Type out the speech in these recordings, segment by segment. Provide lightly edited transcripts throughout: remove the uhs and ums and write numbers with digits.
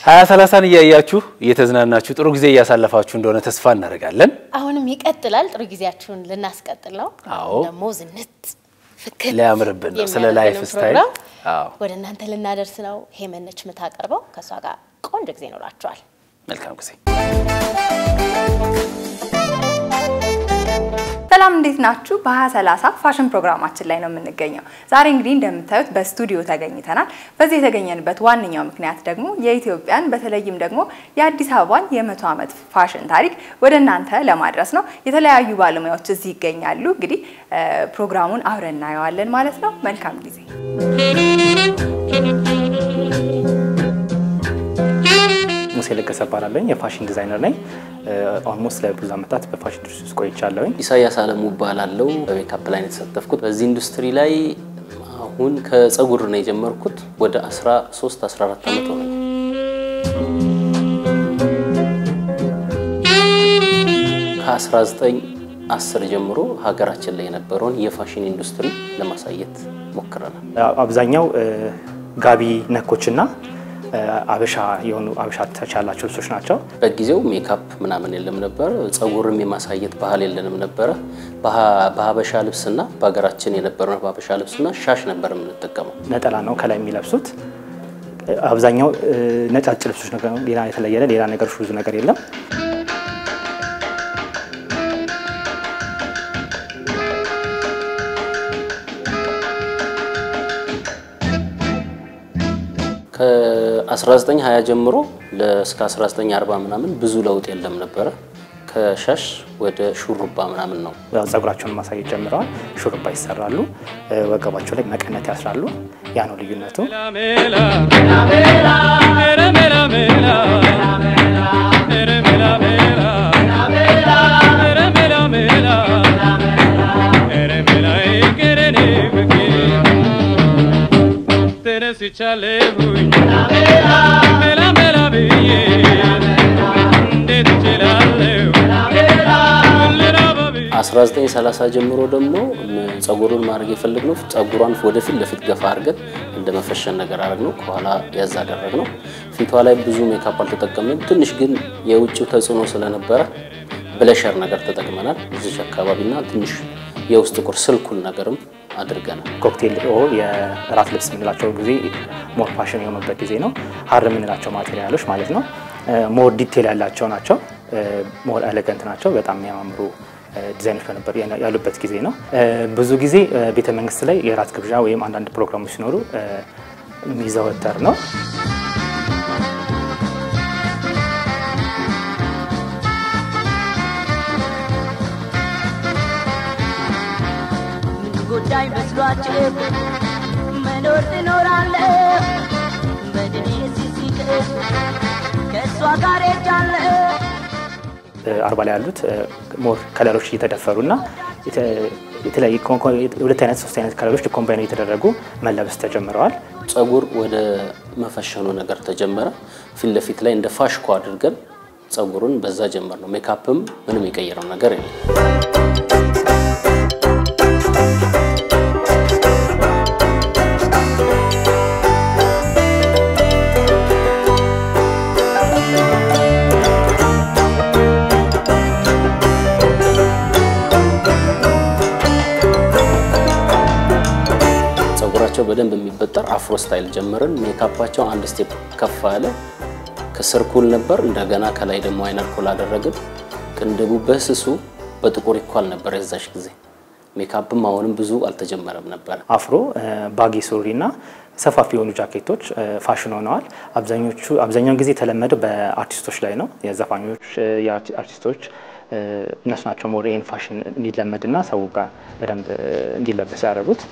2030 እያያችሁ እየተዝናናችሁ ጥሩ ጊዜ እያሳለፋችሁ እንደሆነ ተስፋ እናደርጋለን። አሁንም ይቀጥላል ጥሩ ጊዜያችሁን ልናስቀጥል ነው። ደግሞ ዝንት ፍክት ለያምርብን ነው ስለ ላይፍ ስታይል ወደ እናንተ ልናደርስ ነው። ሄመነች መታቀርበው ከሷ ጋር ቆንጆ ጊዜ ይኖራችኋል። መልካም ጊዜ። ሰላም እንዴት ናችሁ? በ2030 ፋሽን ፕሮግራማችን ላይ ነው የምንገኘው። ዛሬ እንግዲህ እንደምታዩት በስቱዲዮ ተገኝተናል። በዚህ የተገኘንበት ዋነኛው ምክንያት ደግሞ የኢትዮጵያን በተለይም ደግሞ የአዲስ አበባን የ100 ዓመት ፋሽን ታሪክ ወደ እናንተ ለማድረስ ነው። የተለያዩ ባለሙያዎች እዚህ ይገኛሉ። እንግዲህ ፕሮግራሙን አብረን እናየዋለን ማለት ነው። መልካም ጊዜ። ሙሴ ለገሰ እባላለሁ። የፋሽን ዲዛይነር ነኝ። ኦልሞስት ለብዙ ዓመታት በፋሽን ኢንዱስትሪ ውስጥ ቆይቻለሁ። ኢሳያስ አለሙ እባላለሁ። በሜካፕ ላይ ተሳተፍኩት። በዚህ ኢንዱስትሪ ላይ አሁን ከፀጉር ነው የጀመርኩት። ወደ 13 14 ዓመት ሆነኝ። ከ1910 ጀምሮ ሀገራችን ላይ የነበረውን የፋሽን ኢንዱስትሪ ለማሳየት ሞክረናል። አብዛኛው ጋቢ ነኮችና አበሻ የሆኑ አበሻ ተቻላቸው ልብሶች ናቸው። በጊዜው ሜካፕ ምናምን የለም ነበር። ፀጉርም የማሳየት ባህል የለንም ነበር። በሀበሻ ልብስና በሀገራችን የነበረው በሀበሻ ልብስና ሻሽ ነበር የምንጠቀመው። ነጠላ ነው ከላይ የሚለብሱት። አብዛኛው ነጫጭ ልብሶች ነው። ሌላ የተለየ ሌላ ነገር ብዙ ነገር የለም። ከ1920 ጀምሮ እስከ 1940 ምናምን ብዙ ለውጥ የለም ነበር። ከሻሽ ወደ ሹሩባ ምናምን ነው። ፀጉራቸውን ማሳየት ጀምረዋል። ሹሩባ ይሰራሉ። ወገባቸው ላይ መቀነት ያስራሉ። ያ ነው ልዩነቱ። አስራ 1930 ጀምሮ ደግሞ ፀጉሩን ማድረግ የፈለግነው ፀጉሯን ወደፊት ለፊት ገፋ አድርገን እንደመፈሸን ነገር አድርገነው ከኋላ ያዝ አደረግነው። ፊቷ ላይ ብዙ ሜካፕ አልተጠቀምንም። ትንሽ ግን የውጭው ተጽዕኖ ስለነበረ ብለሸር ነገር ተጠቅመናል። እዚህ አካባቢና ትንሽ የውስጥ ጥቁር ስልኩል ነገርም አድርገናል። ኮክቴል የራት ልብስ የምንላቸው ጊዜ ሞር ፋሽን የሆነበት ጊዜ ነው። ሀር የምንላቸው ማቴሪያሎች ማለት ነው። ሞር ዲቴል ያላቸው ናቸው። ሞር ኤሌጋንት ናቸው። በጣም የሚያማምሩ ዲዛይኖች ነበር ያሉበት ጊዜ ነው። ብዙ ጊዜ ቤተ መንግስት ላይ የራት ግብዣ ወይም አንዳንድ ፕሮግራሞች ሲኖሩ የሚዘወተር ነው። ጉዳይ መስሏችሁ መኖር ትኖራለህ በድኔ ሲሲክ ከሷ ጋር ሄጃለሁ። 40 ላይ ያሉት ሞር ከለሮች እየተደፈሩና የተለያየ ሁለት አይነት ሶስት አይነት ከለሮች ኮምባይን እየተደረጉ መለበስ ተጀምረዋል። ፀጉር ወደ መፈሸኑ ነገር ተጀመረ። ፊት ለፊት ላይ እንደ ፋሽኮ አድርገን ፀጉሩን በዛ ጀመር ነው። ሜካፕም ምንም የቀየረው ነገር የለም። በደንብ የሚበጠር አፍሮ ስታይል ጀመረን። ሜካፓቸው አንድ ስቴፕ ከፍ አለ። ከሰርኩል ነበር እንደገና ከላይ ደግሞ አይነር ኮል አደረግን። ቅንድቡ በስሱ በጥቁር ይኳል ነበር የዛሽ ጊዜ። ሜካፕም አሁንም ብዙ አልተጀመረም ነበር። አፍሮ ባጊ ሱሪና ሰፋፊ የሆኑ ጃኬቶች ፋሽን ሆነዋል። አብዛኛው ጊዜ ተለመደው በአርቲስቶች ላይ ነው። የዘፋኞች የአርቲስቶች እነሱ ናቸው ሞር ይሄን ፋሽን እንዲለመድና ሰው ጋር በደንብ እንዲለበስ ያደረጉት።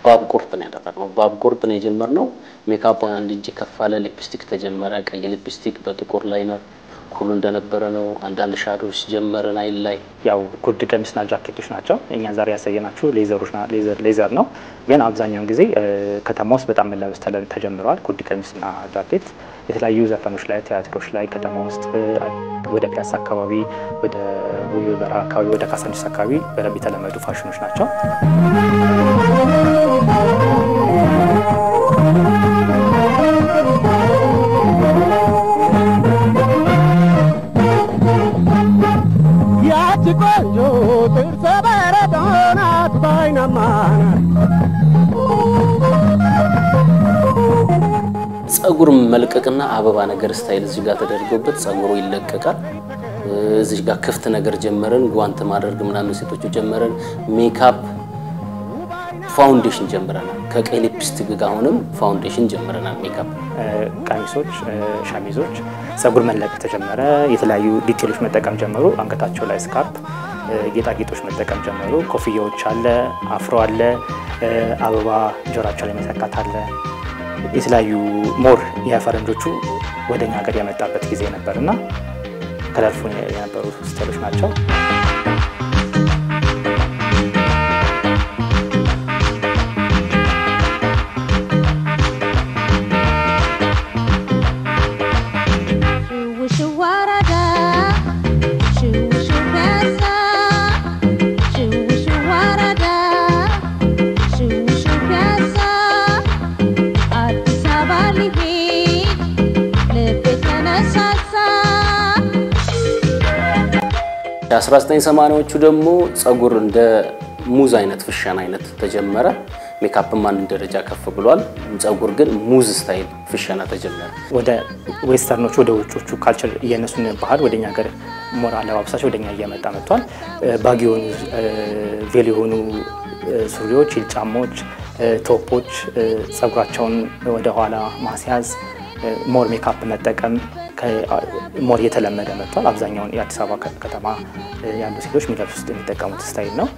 ባብ ቁርጥን ያደረግነው ባብ ቁርጥን የጀመርነው ሜካፕ አንድ እንጂ ከፋለ ሊፕስቲክ ተጀመረ። ቀይ ሊፕስቲክ በጥቁር ላይነር በኩል እንደነበረ ነው አንዳንድ ሻዶች ጀመረን አይል ላይ ያው ጉርድ ቀሚስና ጃኬቶች ናቸው እኛ ዛሬ ያሳየናችሁ ሌዘር ነው ግን አብዛኛውን ጊዜ ከተማ ውስጥ በጣም መለበስ ተጀምሯል ጉርድ ቀሚስና ጃኬት የተለያዩ ዘፈኖች ላይ ቲያትሮች ላይ ከተማ ውስጥ ወደ ፒያሳ አካባቢ ወደ ውይበራ አካባቢ ወደ ካሳንቺስ አካባቢ በደንብ የተለመዱ ፋሽኖች ናቸው ቆንጆ ጥርሰ በረዶናት ባይናማና ጸጉር መልቀቅና አበባ ነገር ስታይል እዚህ ጋር ተደርጎበት ጸጉሩ ይለቀቃል እዚህ ጋር ክፍት ነገር ጀመረን ጓንት ማድረግ ምናምን ሴቶቹ ጀመረን ሜካፕ ፋውንዴሽን ጀመረናል ከቀይ ሊፕስቲክ ጋር ሆነም ፋውንዴሽን ጀመረናል ሜካፕ ቀሚሶች ሸሚዞች ጸጉር መለቀቅ ተጀመረ የተለያዩ ዲቴሎች መጠቀም ጀመሩ አንገታቸው ላይ ስካርፕ ጌጣጌጦች መጠቀም ጀመሩ ኮፍያዎች አለ አፍሮ አለ አበባ ጆራቸው ላይ መሰካት አለ የተለያዩ ሞር የፈረንጆቹ ወደኛ ሀገር ያመጣበት ጊዜ ነበርና ከለርፉል የነበሩ ስታይሎች ናቸው የ1980ዎቹ ደግሞ ጸጉር እንደ ሙዝ አይነት ፍሻን አይነት ተጀመረ ሜካፕም አንድ ደረጃ ከፍ ብሏል ጸጉር ግን ሙዝ ስታይል ፍሻና ተጀመረ ወደ ዌስተርኖቹ ወደ ውጮቹ ካልቸር የነሱን ባህል ወደኛ ሀገር ሞራል አባብሳቸው ወደኛ እየመጣ መጥቷል ባጊዮን ቬሊዮኑ ሱሪዎች ጫማዎች ቶፖች ጸጉራቸውን ወደ ኋላ ማስያዝ ሞር ሜካፕ መጠቀም ሞር የተለመደ መጥቷል አብዛኛውን የአዲስ አበባ ከተማ ያሉ ሴቶች የሚለብሱት የሚጠቀሙት ስታይል ነው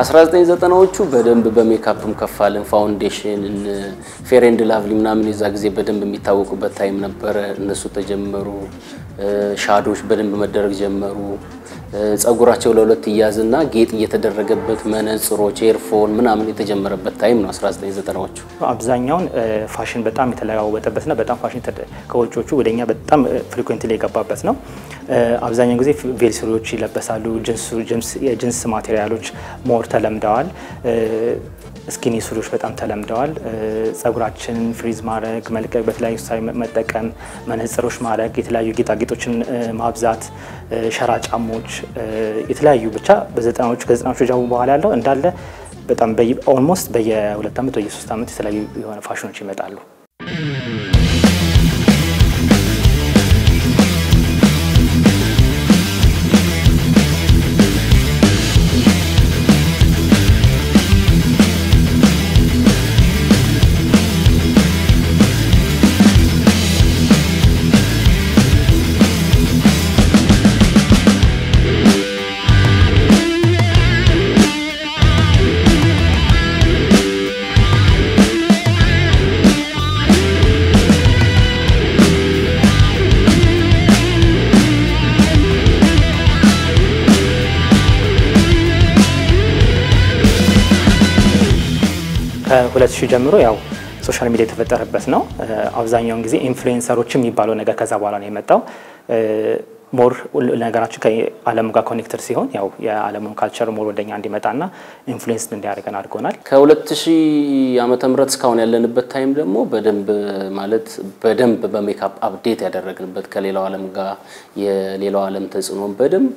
የ1990ዎቹ በደንብ በሜካፕም ከፋለን ፋውንዴሽን ፌር ኤንድ ላቭሊ ምናምን የዛ ጊዜ በደንብ የሚታወቁበት ታይም ነበር እነሱ ተጀመሩ ሻዶች በደንብ መደረግ ጀመሩ ጸጉራቸው ለሁለት ያዝና ጌጥ እየተደረገበት መነጽሮች ኤርፎን ምናምን የተጀመረበት ታይም ነው 1990ዎቹ አብዛኛውን ፋሽን በጣም የተለዋወጠበትና በጣም ፋሽን ከውጮቹ ወደኛ በጣም ፍሪኩዌንትሊ የገባበት ነው አብዛኛውን ጊዜ ቬልስሮች ይለበሳሉ ጂንስ ማቴሪያሎች ሞር ተለምደዋል ስኪኒ ሱሪዎች በጣም ተለምደዋል ጸጉራችን ፍሪዝ ማድረግ መልቀቅ በተለያዩ ስታይል መጠቀም መነጽሮች ማድረግ የተለያዩ ጌጣጌጦችን ማብዛት ሸራ ጫሞች የተለያዩ ብቻ በ90ዎቹ ከ90ዎቹ ጀምሮ በኋላ ያለው እንዳለ በጣም ኦልሞስት በየ2 አመት ወይ 3 አመት የተለያዩ የሆነ ፋሽኖች ይመጣሉ ከ2000 ጀምሮ ያው ሶሻል ሚዲያ የተፈጠረበት ነው አብዛኛውን ጊዜ ኢንፍሉዌንሰሮች የሚባለው ነገር ከዛ በኋላ ነው የመጣው ሞር ነገራችን ከዓለም ጋር ኮኔክትድ ሲሆን ያው የዓለሙን ካልቸር ሞር ወደኛ እንዲመጣና ኢንፍሉዌንስ እንዲያደርገን አድርጎናል ከ2000 ዓመተ ምህረት እስካሁን ያለንበት ታይም ደግሞ በደንብ በሜካፕ አፕዴት ያደረግንበት ከሌላው ዓለም ጋር የሌላው ዓለም ተጽዕኖ በደንብ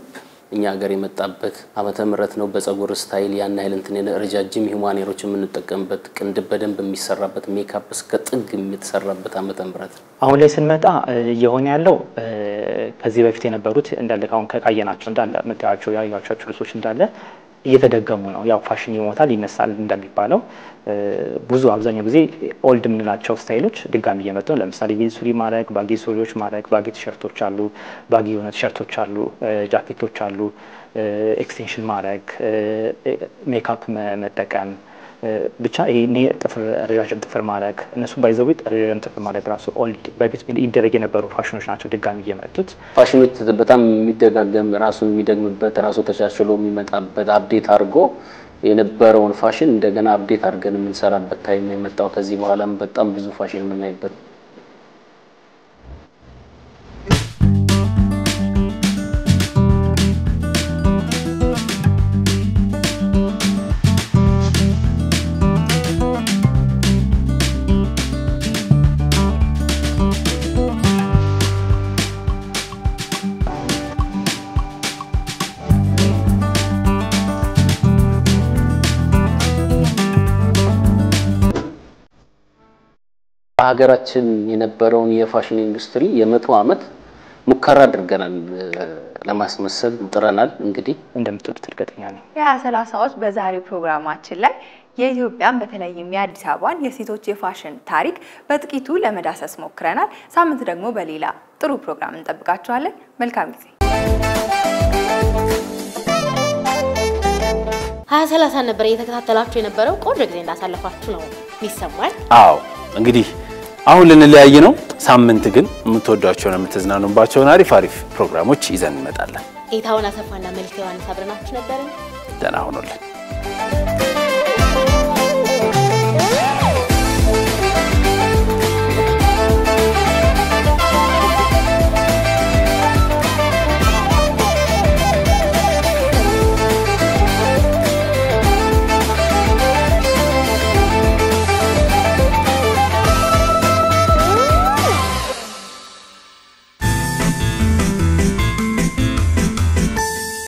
እኛ ሀገር የመጣበት ዓመተ ምህረት ነው በጸጉር ስታይል ያን አይለንትን ረጃጅም ሂውማኔሮች የምንጠቀምበት ቅንድብ በደንብ የሚሰራበት ሜካፕ እስከ ጥግ የሚተሰራበት ዓመተ ምህረት አሁን ላይ ስንመጣ የሆነ ያለው ከዚህ በፊት የነበሩት እንዳለ አሁን ከቃየናቸው እንዳለ መታያቸው ያያቸው ልብሶች እንዳለ እየተደገሙ ነው። ያው ፋሽን ይሞታል ይነሳል እንደሚባለው ብዙ አብዛኛው ጊዜ ኦልድ የምንላቸው ስታይሎች ድጋሚ እየመጡ ነው። ለምሳሌ ቪንሱሪ ማድረግ፣ ባጊ ሱሪዎች ማድረግ፣ ባጊ ቲሸርቶች አሉ፣ ባጊ የሆነ ቲሸርቶች አሉ፣ ጃኬቶች አሉ፣ ኤክስቴንሽን ማድረግ፣ ሜካፕ መጠቀም ብቻ ይሄ ጥፍር ረጃጅም ጥፍር ማድረግ እነሱ ባይዘው ረጃጅም ጥፍር ማድረግ ራሱ ኦልድ በፊት ይደረግ የነበሩ ፋሽኖች ናቸው ድጋሚ እየመጡት። ፋሽኖች በጣም የሚደጋገም ራሱን የሚደግምበት ራሱ ተሻሽሎ የሚመጣበት አፕዴት አድርጎ የነበረውን ፋሽን እንደገና አፕዴት አድርገን የምንሰራበት ታይም የመጣው ከዚህ በኋላም በጣም ብዙ ፋሽን የምናይበት ሀገራችን የነበረውን የፋሽን ኢንዱስትሪ የ100 ዓመት ሙከራ አድርገናል ለማስመሰል ጥረናል። እንግዲህ እንደምትሉት እርግጠኛ ነኝ የ30ዎች በዛሬው ፕሮግራማችን ላይ የኢትዮጵያን በተለይም የአዲስ አበባን የሴቶች የፋሽን ታሪክ በጥቂቱ ለመዳሰስ ሞክረናል። ሳምንት ደግሞ በሌላ ጥሩ ፕሮግራም እንጠብቃችኋለን። መልካም ጊዜ። 2030 ነበር እየተከታተላችሁ የነበረው። ቆንጆ ጊዜ እንዳሳለፋችሁ ነው የሚሰማኝ። አዎ እንግዲህ አሁን ልንለያይ ነው። ሳምንት ግን የምትወዷቸውና የምትዝናኑባቸውን አሪፍ ፕሮግራሞች ይዘን እንመጣለን። ጌታውን አሰፋና መልክ ዮሐንስ አብረናችሁ ነበር። ደህና ሁኑልን።